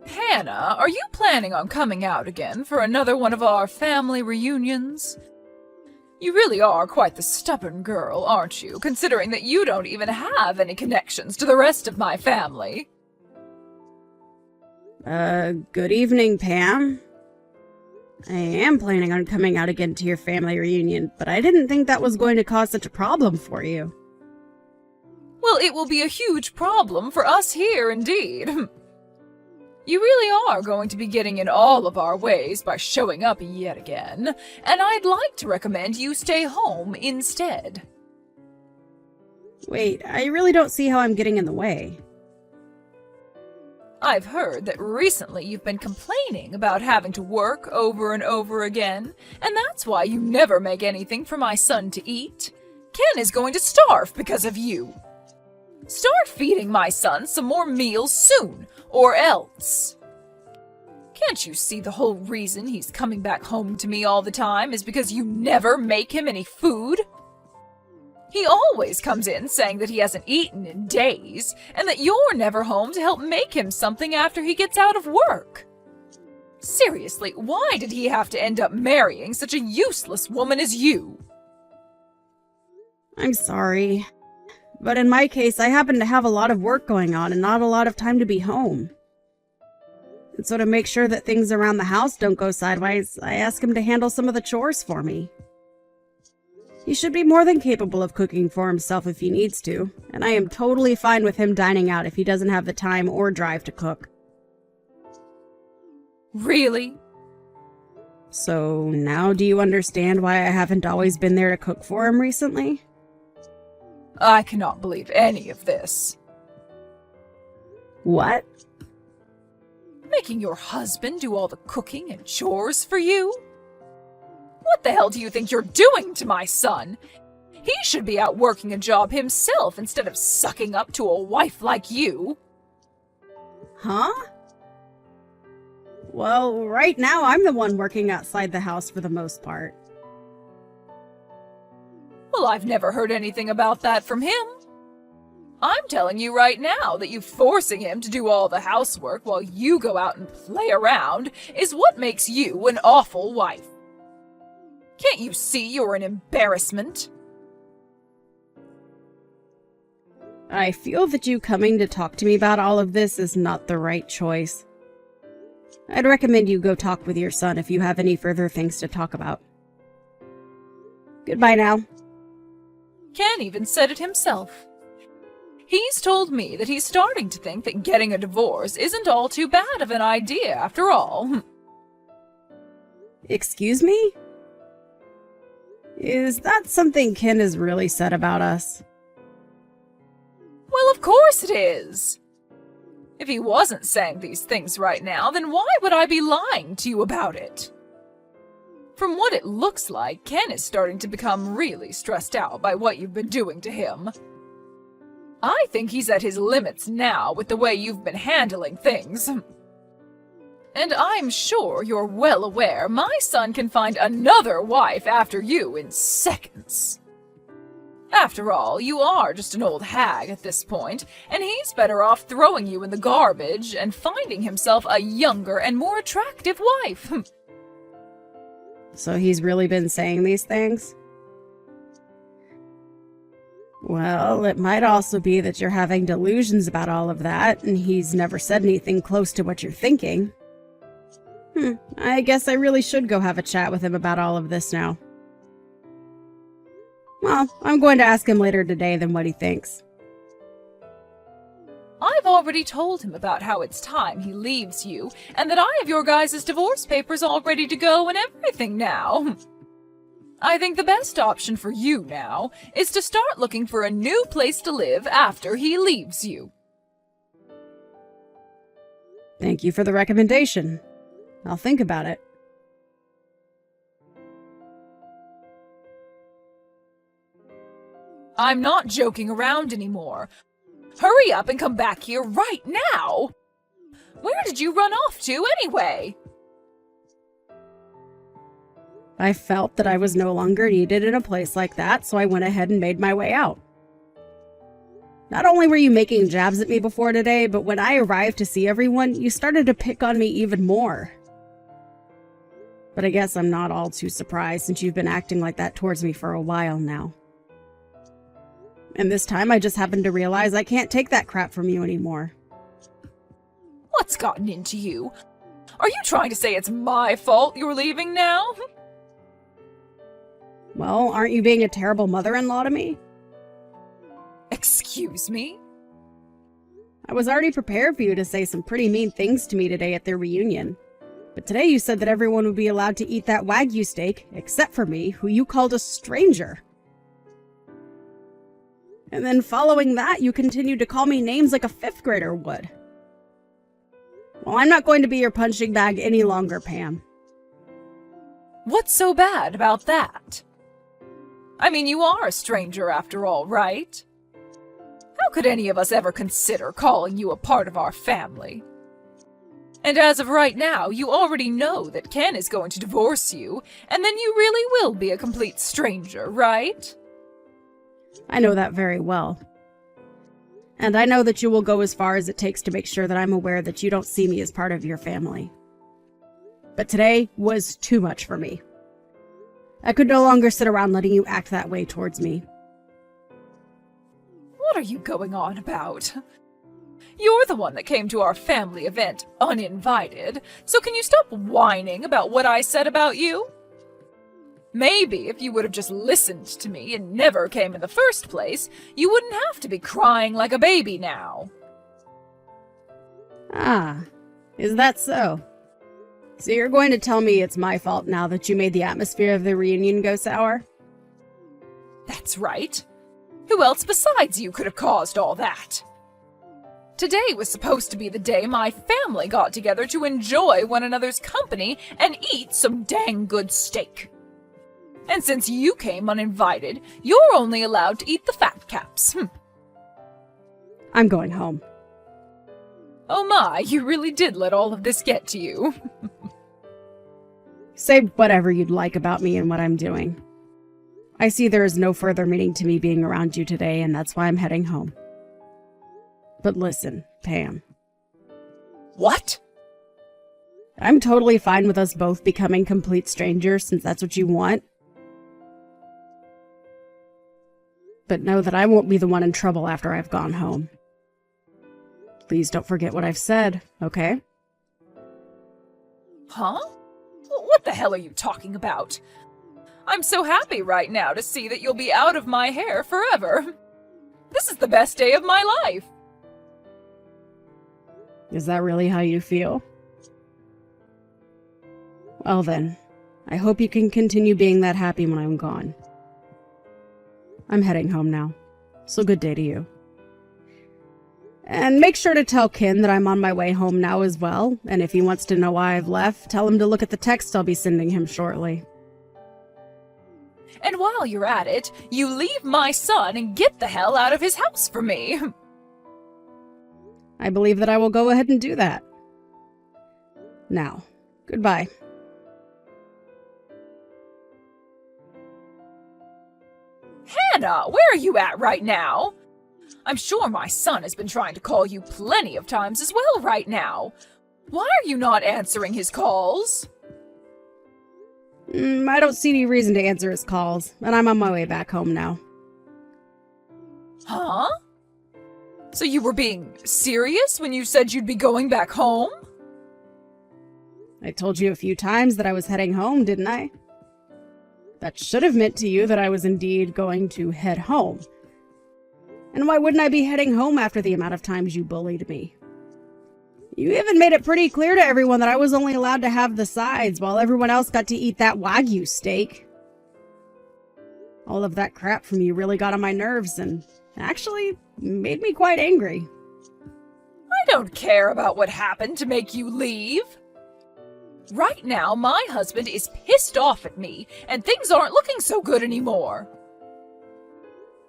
Hannah, are you planning on coming out again for another one of our family reunions? You really are quite the stubborn girl, aren't you, considering that you don't even have any connections to the rest of my family? Good evening, Pam. I am planning on coming out again to your family reunion, but I didn't think that was going to cause such a problem for you. Well, it will be a huge problem for us here, indeed. You really are going to be getting in all of our ways by showing up yet again, and I'd like to recommend you stay home instead. Wait, I really don't see how I'm getting in the way. I've heard that recently you've been complaining about having to work over and over again, and that's why you never make anything for my son to eat. Ken is going to starve because of you. Start feeding my son some more meals soon, or else. Can't you see the whole reason he's coming back home to me all the time is because you never make him any food? He always comes in saying that he hasn't eaten in days, and that you're never home to help make him something after he gets out of work. Seriously, why did he have to end up marrying such a useless woman as you? I'm sorry, but in my case, I happen to have a lot of work going on and not a lot of time to be home. And so to make sure that things around the house don't go sideways, I ask him to handle some of the chores for me. He should be more than capable of cooking for himself if he needs to, and I am totally fine with him dining out if he doesn't have the time or drive to cook. Really? So now do you understand why I haven't always been there to cook for him recently? I cannot believe any of this. What? Making your husband do all the cooking and chores for you? What the hell do you think you're doing to my son? He should be out working a job himself instead of sucking up to a wife like you. Huh? Well, right now I'm the one working outside the house for the most part. Well, I've never heard anything about that from him. I'm telling you right now that you forcing him to do all the housework while you go out and play around is what makes you an awful wife. Can't you see you're an embarrassment? I feel that you coming to talk to me about all of this is not the right choice. I'd recommend you go talk with your son if you have any further things to talk about. Goodbye now. Ken even said it himself. He's told me that he's starting to think that getting a divorce isn't all too bad of an idea after all. Excuse me? Is that something Ken has really said about us? Well, of course it is. If he wasn't saying these things right now, then why would I be lying to you about it? From what it looks like, Ken is starting to become really stressed out by what you've been doing to him. I think he's at his limits now with the way you've been handling things. And I'm sure you're well aware my son can find another wife after you in seconds. After all, you are just an old hag at this point, and he's better off throwing you in the garbage and finding himself a younger and more attractive wife. So he's really been saying these things? Well, it might also be that you're having delusions about all of that, and he's never said anything close to what you're thinking. I guess I really should go have a chat with him about all of this now. Well, I'm going to ask him later today then what he thinks. I've already told him about how it's time he leaves you, and that I have your guys' divorce papers all ready to go and everything now. I think the best option for you now is to start looking for a new place to live after he leaves you. Thank you for the recommendation. I'll think about it. I'm not joking around anymore. Hurry up and come back here right now! Where did you run off to anyway? I felt that I was no longer needed in a place like that, so I went ahead and made my way out. Not only were you making jabs at me before today, but when I arrived to see everyone, you started to pick on me even more. But I guess I'm not all too surprised since you've been acting like that towards me for a while now. And this time I just happened to realize I can't take that crap from you anymore. What's gotten into you? Are you trying to say it's my fault you're leaving now? Well, aren't you being a terrible mother-in-law to me? Excuse me? I was already prepared for you to say some pretty mean things to me today at their reunion. But today you said that everyone would be allowed to eat that Wagyu steak, except for me, who you called a stranger. And then following that, you continued to call me names like a 5th grader would. Well, I'm not going to be your punching bag any longer, Pam. What's so bad about that? I mean, you are a stranger after all, right? How could any of us ever consider calling you a part of our family? And as of right now, you already know that Ken is going to divorce you, and then you really will be a complete stranger, right? I know that very well. And I know that you will go as far as it takes to make sure that I'm aware that you don't see me as part of your family. But today was too much for me. I could no longer sit around letting you act that way towards me. What are you going on about? You're the one that came to our family event uninvited, so can you stop whining about what I said about you? Maybe if you would have just listened to me and never came in the first place, you wouldn't have to be crying like a baby now. Ah, is that so? So you're going to tell me it's my fault now that you made the atmosphere of the reunion go sour? That's right. Who else besides you could have caused all that? Today was supposed to be the day my family got together to enjoy one another's company and eat some dang good steak. And since you came uninvited, you're only allowed to eat the fat caps. I'm going home. Oh my, you really did let all of this get to you. Say whatever you'd like about me and what I'm doing. I see there is no further meaning to me being around you today, and that's why I'm heading home. But listen, Pam. What? I'm totally fine with us both becoming complete strangers since that's what you want. But know that I won't be the one in trouble after I've gone home. Please don't forget what I've said, okay? Huh? What the hell are you talking about? I'm so happy right now to see that you'll be out of my hair forever. This is the best day of my life. Is that really how you feel? Well then, I hope you can continue being that happy when I'm gone. I'm heading home now, so good day to you. And make sure to tell Ken that I'm on my way home now as well, and if he wants to know why I've left, tell him to look at the text I'll be sending him shortly. And while you're at it, you leave my son and get the hell out of his house for me. I believe that I will go ahead and do that. Now, goodbye. Hannah, where are you at right now? I'm sure my son has been trying to call you plenty of times as well right now. Why are you not answering his calls? I don't see any reason to answer his calls, and I'm on my way back home now. Huh? So you were being serious when you said you'd be going back home? I told you a few times that I was heading home, didn't I? That should have meant to you that I was indeed going to head home. And why wouldn't I be heading home after the amount of times you bullied me? You even made it pretty clear to everyone that I was only allowed to have the sides while everyone else got to eat that Wagyu steak. All of that crap from you really got on my nerves and actually made me quite angry. I don't care about what happened to make you leave. Right now, my husband is pissed off at me, and things aren't looking so good anymore.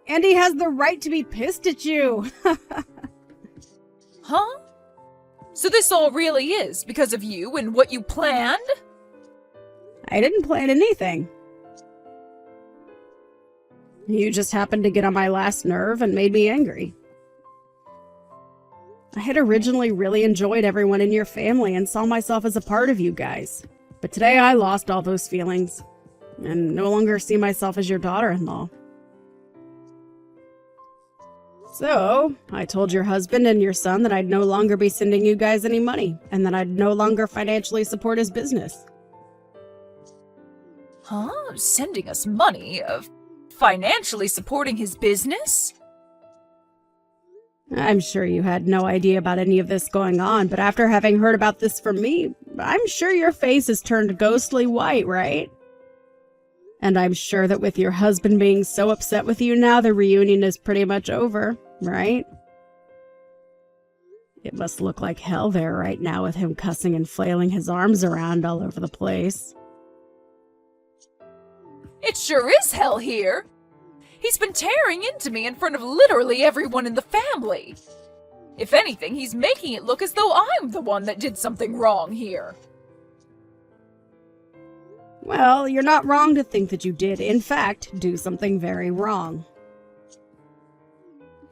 And he has the right to be pissed at you. Huh? So this all really is because of you and what you planned? I didn't plan anything. You just happened to get on my last nerve and made me angry. I had originally really enjoyed everyone in your family and saw myself as a part of you guys. But today I lost all those feelings and no longer see myself as your daughter-in-law. So, I told your husband and your son that I'd no longer be sending you guys any money and that I'd no longer financially support his business. Huh? Sending us money? Financially supporting his business? I'm sure you had no idea about any of this going on, but after having heard about this from me, I'm sure your face has turned ghostly white, right? And I'm sure that with your husband being so upset with you now, the reunion is pretty much over, right? It must look like hell there right now with him cussing and flailing his arms around all over the place. It sure is hell here. He's been tearing into me in front of literally everyone in the family. If anything, he's making it look as though I'm the one that did something wrong here. Well, you're not wrong to think that you did, in fact, do something very wrong.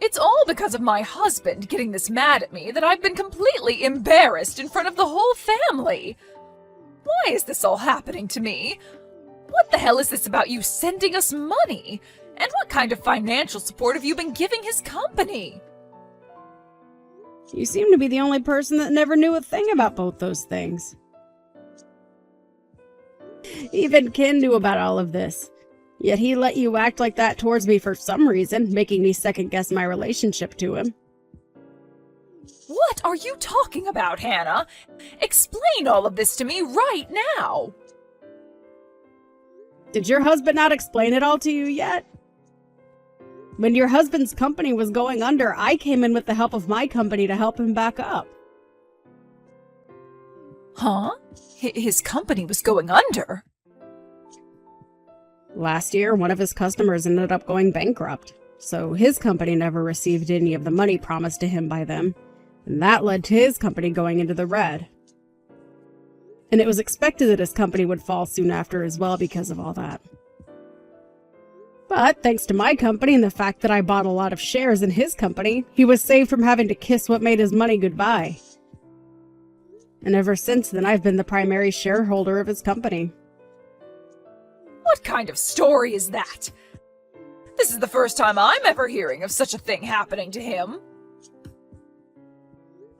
It's all because of my husband getting this mad at me that I've been completely embarrassed in front of the whole family. Why is this all happening to me? What the hell is this about you sending us money? And what kind of financial support have you been giving his company? You seem to be the only person that never knew a thing about both those things. Even Ken knew about all of this, yet he let you act like that towards me for some reason, making me second-guess my relationship to him. What are you talking about, Hannah? Explain all of this to me right now! Did your husband not explain it all to you yet? When your husband's company was going under, I came in with the help of my company to help him back up. Huh? His company was going under? Last year, one of his customers ended up going bankrupt, so his company never received any of the money promised to him by them, and that led to his company going into the red. And it was expected that his company would fall soon after as well because of all that. But thanks to my company and the fact that I bought a lot of shares in his company, he was saved from having to kiss what made his money goodbye. And ever since then, I've been the primary shareholder of his company. What kind of story is that? This is the first time I'm ever hearing of such a thing happening to him.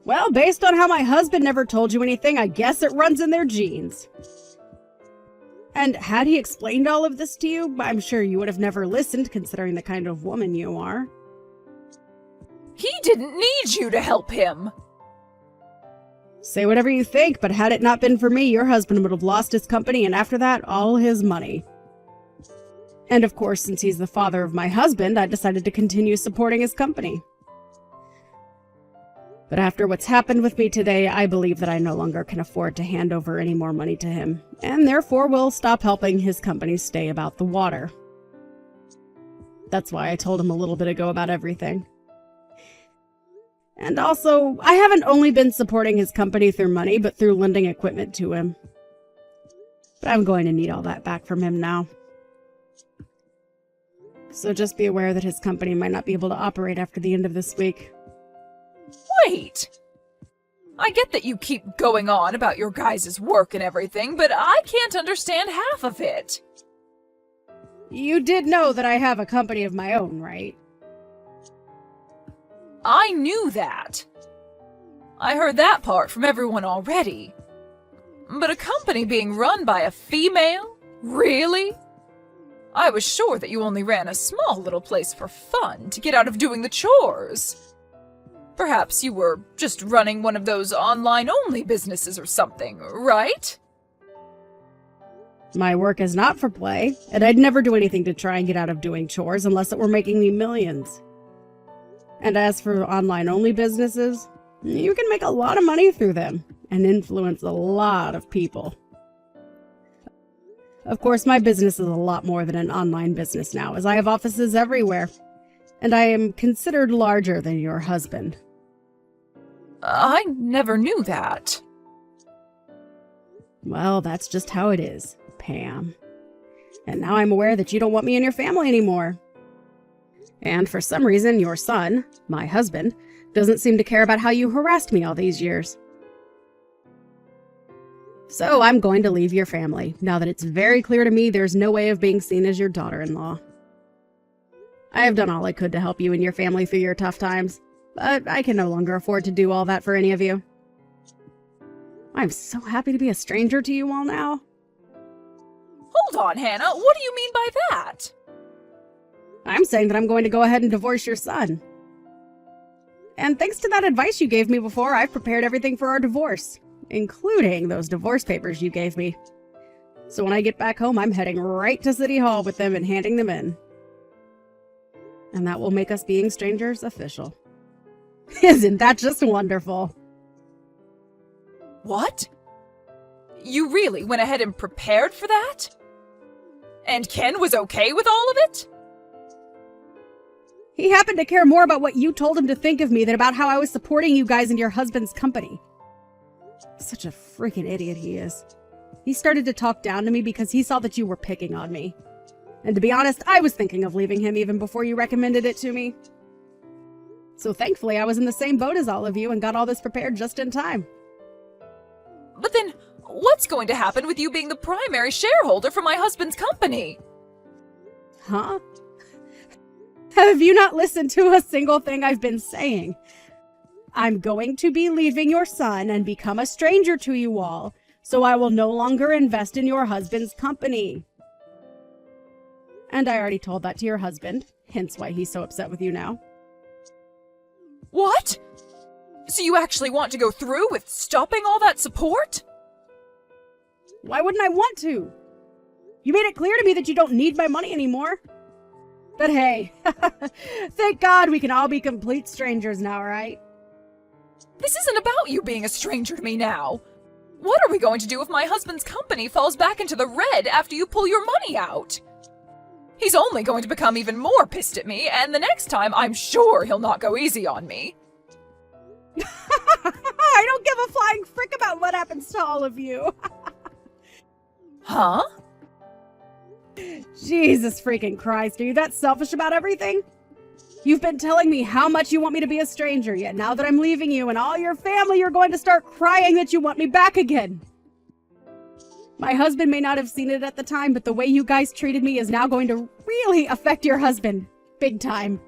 Well, based on how my husband never told you anything, I guess it runs in their genes. And had he explained all of this to you, I'm sure you would have never listened, considering the kind of woman you are. He didn't need you to help him. Say whatever you think, but had it not been for me, your husband would have lost his company and after that, all his money. And of course, since he's the father of my husband, I decided to continue supporting his company. But after what's happened with me today, I believe that I no longer can afford to hand over any more money to him, and therefore will stop helping his company stay about the water. That's why I told him a little bit ago about everything. And also, I haven't only been supporting his company through money, but through lending equipment to him. But I'm going to need all that back from him now. So just be aware that his company might not be able to operate after the end of this week. Wait! I get that you keep going on about your guys' work and everything, but I can't understand half of it. You did know that I have a company of my own, right? I knew that. I heard that part from everyone already. But a company being run by a female? Really? I was sure that you only ran a small little place for fun to get out of doing the chores. Perhaps you were just running one of those online-only businesses or something, right? My work is not for play, and I'd never do anything to try and get out of doing chores unless it were making me millions. And as for online-only businesses, you can make a lot of money through them and influence a lot of people. Of course, my business is a lot more than an online business now, as I have offices everywhere, and I am considered larger than your husband. I never knew that. Well, that's just how it is, Pam. And now I'm aware that you don't want me in your family anymore. And for some reason, your son, my husband, Doesn't seem to care about how you harassed me all these years. So I'm going to leave your family, now that it's very clear to me there's no way of being seen as your daughter-in-law. I have done all I could to help you and your family through your tough times, but I can no longer afford to do all that for any of you. I'm so happy to be a stranger to you all now. Hold on, Hannah. What do you mean by that? I'm saying that I'm going to go ahead and divorce your son. And thanks to that advice you gave me before, I've prepared everything for our divorce, including those divorce papers you gave me. So when I get back home, I'm heading right to City Hall with them and handing them in. And that will make us being strangers official. Isn't that just wonderful? What? You really went ahead and prepared for that? And Ken was okay with all of it? He happened to care more about what you told him to think of me than about how I was supporting you guys in your husband's company. Such a freaking idiot he is. He started to talk down to me because he saw that you were picking on me. And to be honest, I was thinking of leaving him even before you recommended it to me. So thankfully, I was in the same boat as all of you and got all this prepared just in time. But then, what's going to happen with you being the primary shareholder for my husband's company? Huh? Have you not listened to a single thing I've been saying? I'm going to be leaving your son and become a stranger to you all, so I will no longer invest in your husband's company. And I already told that to your husband, hence why he's so upset with you now. What? So you actually want to go through with stopping all that support? Why wouldn't I want to? You made it clear to me that you don't need my money anymore. But hey, thank God we can all be complete strangers now, right? This isn't about you being a stranger to me now. What are we going to do if my husband's company falls back into the red after you pull your money out? He's only going to become even more pissed at me, and the next time I'm sure he'll not go easy on me. I don't give a flying frick about what happens to all of you. Huh? Jesus freaking Christ, are you that selfish about everything? You've been telling me how much you want me to be a stranger, yet now that I'm leaving you and all your family, you're going to start crying that you want me back again. My husband may not have seen it at the time, but the way you guys treated me is now going to really affect your husband. Big time.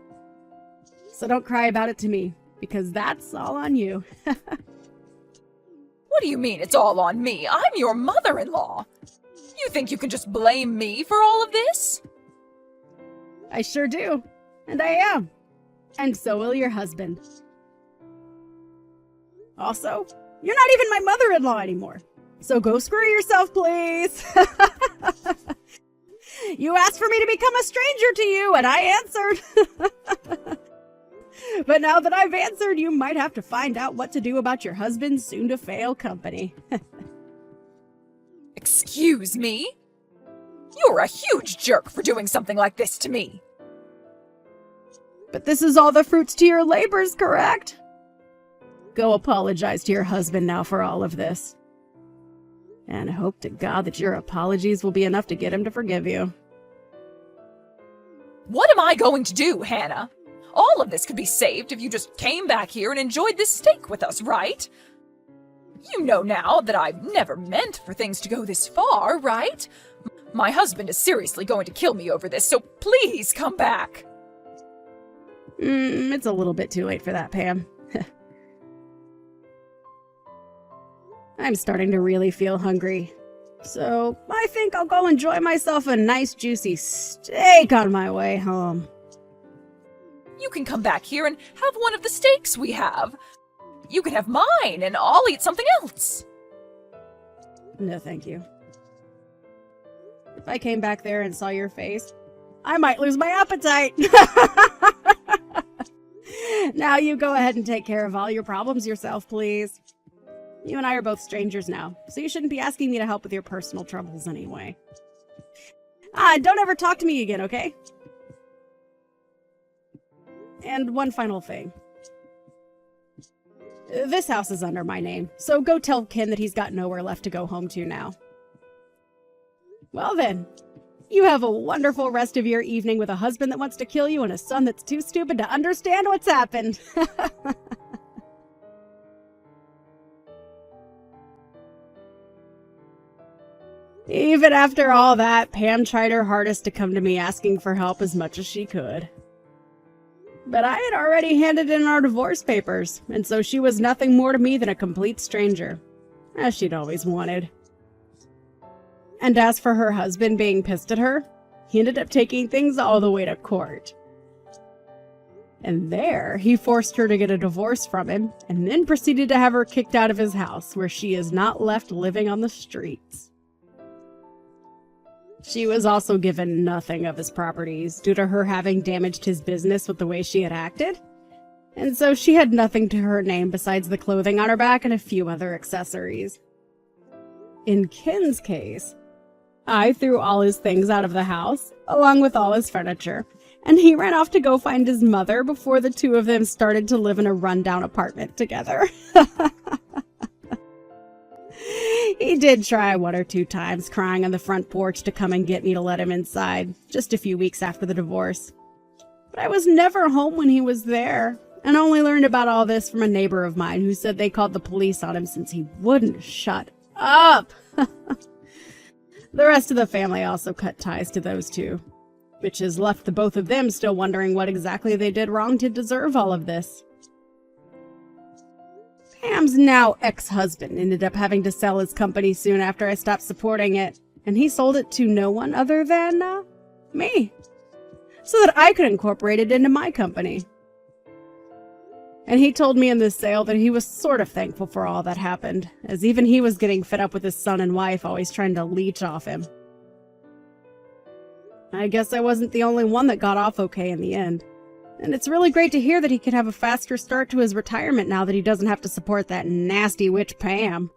So don't cry about it to me, because that's all on you. What do you mean it's all on me? I'm your mother-in-law. You think you can just blame me for all of this? I sure do. And I am. And so will your husband. Also, you're not even my mother-in-law anymore. So go screw yourself, please. You asked for me to become a stranger to you, and I answered. But now that I've answered, you might have to find out what to do about your husband's soon-to-fail company. Excuse me? You're a huge jerk for doing something like this to me. But this is all the fruits to your labors, correct? Go apologize to your husband now for all of this. And hope to God that your apologies will be enough to get him to forgive you. What am I going to do, Hannah? All of this could be saved if you just came back here and enjoyed this steak with us, right? You know now that I've never meant for things to go this far, right? My husband is seriously going to kill me over this, so please come back. It's a little bit too late for that, Pam. I'm starting to really feel hungry. So I think I'll go enjoy myself a nice juicy steak on my way home. You can come back here and have one of the steaks we have. You can have mine, and I'll eat something else. No, thank you. If I came back there and saw your face, I might lose my appetite. Now you go ahead and take care of all your problems yourself, please. You and I are both strangers now, so you shouldn't be asking me to help with your personal troubles anyway. Don't ever talk to me again, okay? And one final thing. This house is under my name, so go tell Ken that he's got nowhere left to go home to now. Well then, You have a wonderful rest of your evening with a husband that wants to kill you and a son that's too stupid to understand what's happened. Even after all that, Pam tried her hardest to come to me asking for help as much as she could. But I had already handed in our divorce papers, and so she was nothing more to me than a complete stranger, as she'd always wanted. And as for her husband being pissed at her, he ended up taking things all the way to court. And there, he forced her to get a divorce from him, and then proceeded to have her kicked out of his house, where she is not left living on the streets. She was also given nothing of his properties due to her having damaged his business with the way she had acted, and so she had nothing to her name besides the clothing on her back and a few other accessories. In Ken's case, I threw all his things out of the house, along with all his furniture, and he ran off to go find his mother before the two of them started to live in a rundown apartment together. He did try 1 or 2 times, crying on the front porch to come and get me to let him inside, just a few weeks after the divorce. But I was never home when he was there, and only learned about all this from a neighbor of mine who said they called the police on him since he wouldn't shut up. The rest of the family also cut ties to those two, which has left the both of them still wondering what exactly they did wrong to deserve all of this. Pam's now ex-husband ended up having to sell his company soon after I stopped supporting it, and he sold it to no one other than, me, so that I could incorporate it into my company. And he told me in this sale that he was sort of thankful for all that happened, as even he was getting fed up with his son and wife always trying to leech off him. I guess I wasn't the only one that got off okay in the end. And it's really great to hear that he could have a faster start to his retirement now that he doesn't have to support that nasty witch Pam.